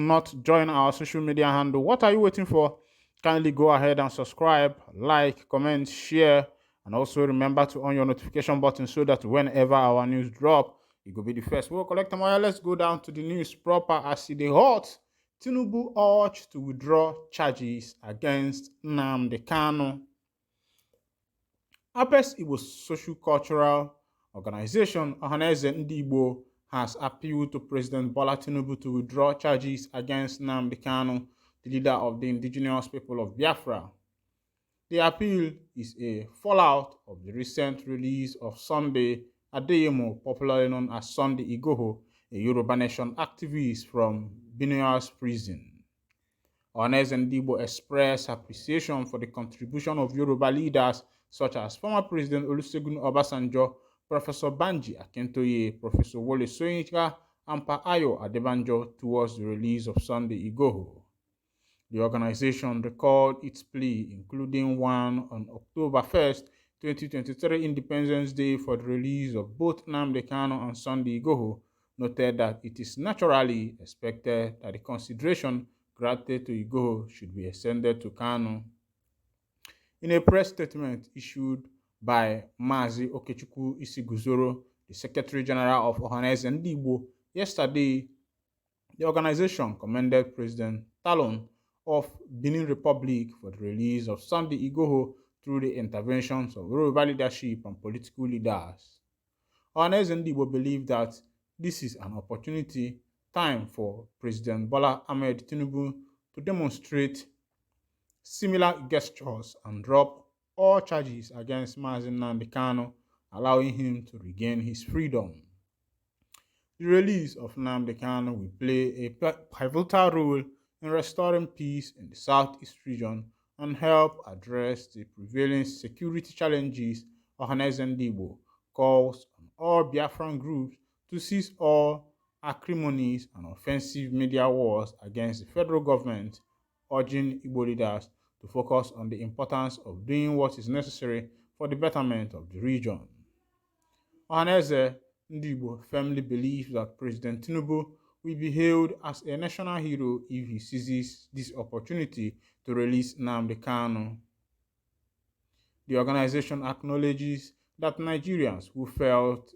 Not join our social media handle, what are you waiting for? Kindly go ahead and subscribe, like, comment, share, and also remember to on your notification button so that whenever our news drop, you will be the first. We'll collect them all. Let's go down to the news proper as it is hot. Tinubu urged to withdraw charges against Nnamdi Kanu. Apes Igbo social cultural organization ohanezendigbo has appealed to President Bola Tinubu to withdraw charges against Nnamdi Kanu, the leader of the indigenous people of Biafra. The appeal is a fallout of the recent release of Sunday Adeyemo, popularly known as Sunday Igboho, a Yoruba Nation activist from Benue prison. Ohanezendigbo expressed appreciation for the contribution of Yoruba leaders such as former President Olusegun Obasanjo, Professor Banji Akintoye, Professor Wole Soyinka, and Pa Ayo Adebanjo towards the release of Sunday Igboho. The organization recalled its plea, including one on October 1st, 2023 Independence Day for the release of both Nnamdi Kanu and Sunday Igboho, noted that it is naturally expected that the consideration granted to Igboho should be extended to Kanu. In a press statement issued by Mazi Okechukwu Isiguzoro, the Secretary General of Ohanezendigbo, yesterday, the organization commended President Talon of Benin Republic for the release of Sunday Igboho through the interventions of Yoruba leadership and political leaders. Ohanezendigbo believe that this is an opportunity time for President Bola Ahmed Tinubu to demonstrate similar gestures and drop all charges against Mazi Nnamdi Kanu, allowing him to regain his freedom. The release of Nnamdi Kanu will play a pivotal role in restoring peace in the southeast region and help address the prevailing security challenges. Ohanezendigbo calls on all Biafran groups to cease all acrimonies and offensive media wars against the federal government, urging Igbo leaders to focus on the importance of doing what is necessary for the betterment of the region. Ohanezendigbo firmly believes that President Tinubu will be hailed as a national hero if he seizes this opportunity to release Nnamdi Kanu. The organization acknowledges that Nigerians who felt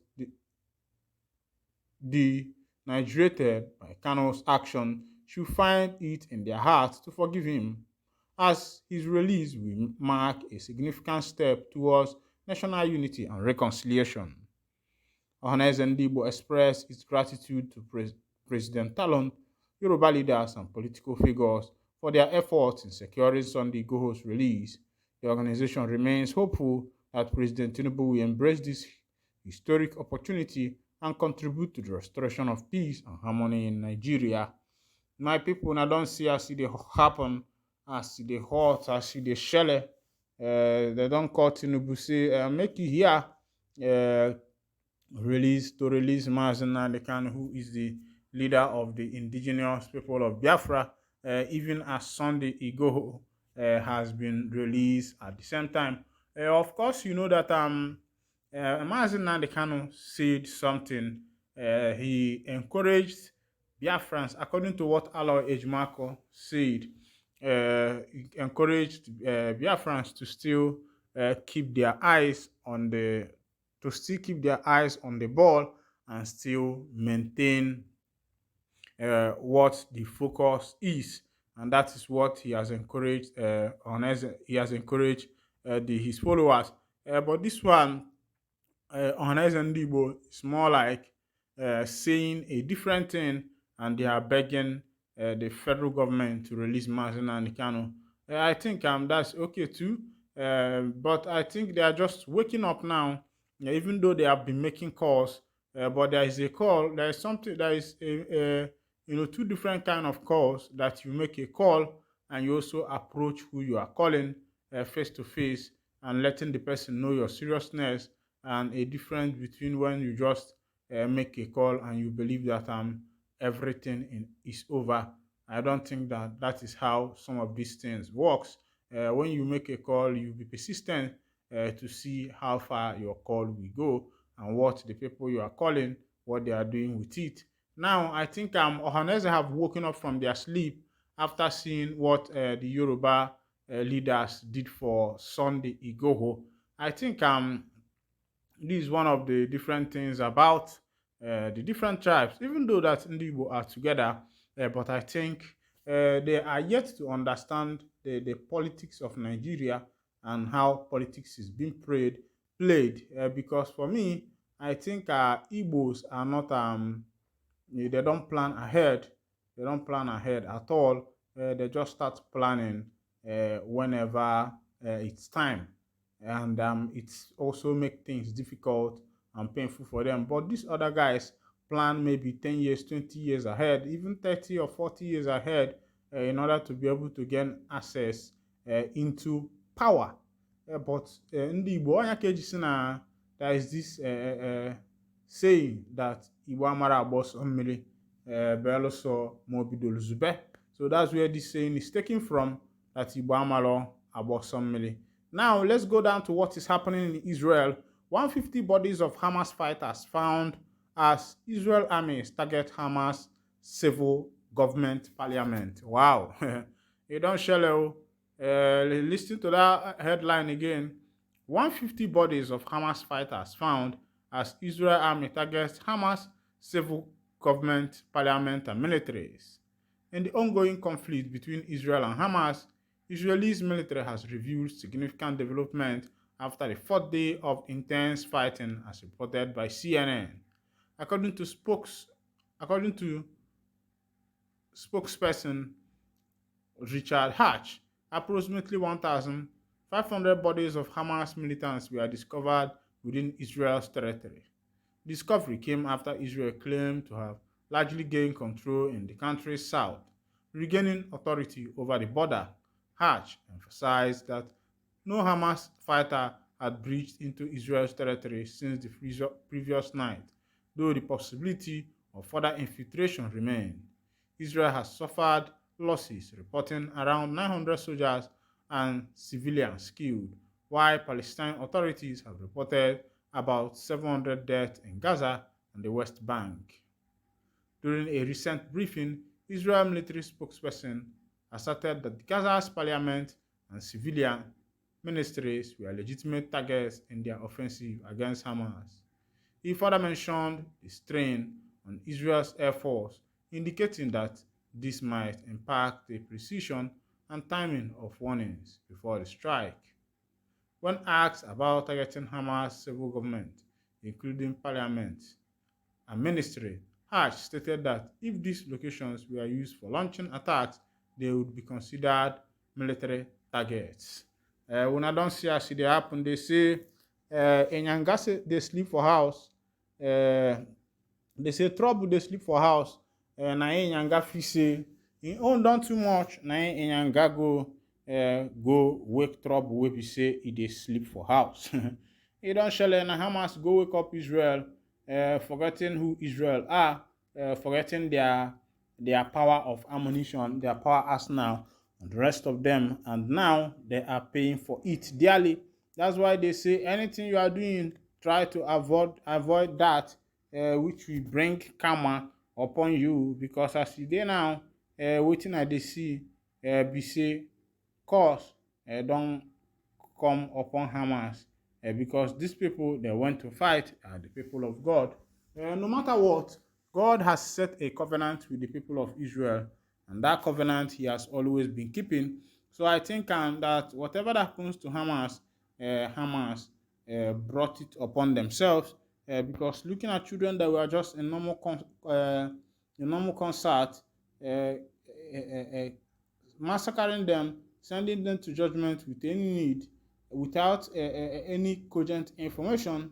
dehydrated by Kanu's action should find it in their hearts to forgive him, as his release will mark a significant step towards national unity and reconciliation. Ohanezendigbo expressed its gratitude to President Talon, Yoruba leaders, and political figures for their efforts in securing Sunday Igboho's release. The organization remains hopeful that President Tinubu will embrace this historic opportunity and contribute to the restoration of peace and harmony in Nigeria. My people, now don't see as it happen, as it hot, as it shele. They don't call Tinubu say make you hear release Mazi Nnamdi Kanu, who is the leader of the indigenous people of Biafra, even as Sunday Igboho has been released at the same time. Of course, you know that Mazi Nnamdi Kanu said something. He encouraged Biafrans, according to what Aloy Ejimako said, he encouraged Biafrans to still keep their eyes on the ball and still maintain what the focus is, and that is what he has encouraged. He has encouraged his followers. But this one, Ohanezendigbo, is more like saying a different thing, and they are begging the federal government to release Mazi Nnamdi Kanu. I think that's okay too, but I think they are just waking up now. Even though they have been making calls, but there is a call. There is something. There is two different kind of calls that you make a call and you also approach who you are calling face to face and letting the person know your seriousness, and a difference between when you just make a call and you believe that everything is over. I don't think that that is how some of these things works. When you make a call, you be persistent to see how far your call will go and what the people you are calling, what they are doing with it. Now, I think Ohanese have woken up from their sleep after seeing what the Yoruba leaders did for Sunday Igboho. I think this is one of the different things about the different tribes, even though that Igbo are together, but I think they are yet to understand the politics of Nigeria and how politics is being played. Because for me, I think Igbos are not they don't plan ahead. They don't plan ahead at all. They just start planning whenever it's time, and it's also make things difficult and painful for them. But these other guys plan maybe 10 years, 20 years ahead, even 30 or 40 years ahead, in order to be able to gain access into power. But ndị Igbo onye ka eji si na there is this saying that Igbo amara agba ọsọ mmiri belụsọ ma o bidoro zube. So that's where this saying is taken from, that Igbo amara agba ọsọ mmiri. Now let's go down to what is happening in Israel. 150 bodies of Hamas fighters found as Israel armies target Hamas civil government parliament. Wow. You don't shell. Listen to that headline again. 150 bodies of Hamas fighters found as Israel army targets Hamas civil government, parliament, and militaries. In the ongoing conflict between Israel and Hamas, Israel's military has revealed significant development after the fourth day of intense fighting, as reported by CNN. According to spokesperson Richard Hatch, approximately 1,500 bodies of Hamas militants were discovered within Israel's territory. Discovery came after Israel claimed to have largely gained control in the country's south, regaining authority over the border. Hatch emphasized that no Hamas fighter had breached into Israel's territory since the previous night, though the possibility of further infiltration remained. Israel has suffered losses, reporting around 900 soldiers and civilians killed, while Palestine authorities have reported about 700 deaths in Gaza and the West Bank. During a recent briefing, Israel military spokesperson asserted that Gaza's parliament and civilian ministries were legitimate targets in their offensive against Hamas. He further mentioned the strain on Israel's air force, indicating that this might impact the precision and timing of warnings before the strike. When asked about targeting Hamas civil government, including parliament and ministry, Hatch stated that if these locations were used for launching attacks, they would be considered military targets. When I don't see as it happen, they say in Yangase they sleep for house. They say trouble they sleep for house. Na Yanga fi say in own done too much. Na Yanga go wake trouble wey be say e dey sleep for house. E don shele na Hamas go wake up Israel, forgetting who Israel are, forgetting their power of ammunition, their power arsenal, and the rest of them, and now they are paying for it dearly. That's why they say anything you are doing, try to avoid that which will bring karma upon you, because as you dey now, wetin I dey see be say cause don come upon Hamas, because these people they went to fight are the people of God. No matter what, God has set a covenant with the people of Israel, and that covenant he has always been keeping. So I think that whatever that happens to Hamas, Hamas brought it upon themselves, because looking at children that were just in normal concert, massacring them, sending them to judgment with any need, without any cogent information,